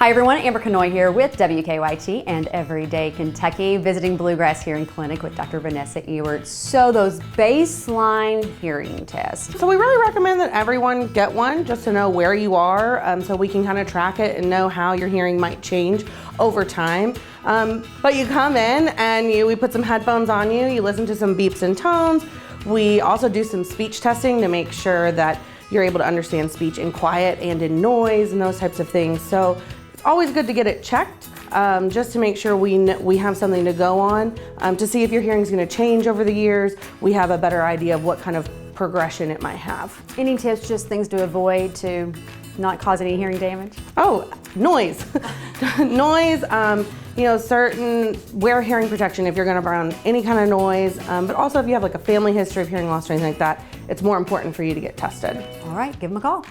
Hi everyone, Amber Canoy here with WKYT and Everyday Kentucky, visiting Bluegrass Hearing Clinic with Dr. Vanessa Ewert. So those baseline hearing tests. So we really recommend that everyone get one just to know where you are, so we can kind of track it and know how your hearing might change over time. But you come in and we put some headphones on you, you listen to some beeps and tones. We also do some speech testing to make sure that you're able to understand speech in quiet and in noise and those types of things. So it's always good to get it checked, just to make sure we have something to go on, to see if your hearing is going to change over the years. We have a better idea of what kind of progression it might have. Any tips, just things to avoid to not cause any hearing damage? Oh, noise. Noise, wear hearing protection if you're going to burn any kind of noise, but also if you have like a family history of hearing loss or anything like that, it's more important for you to get tested. All right, give them a call.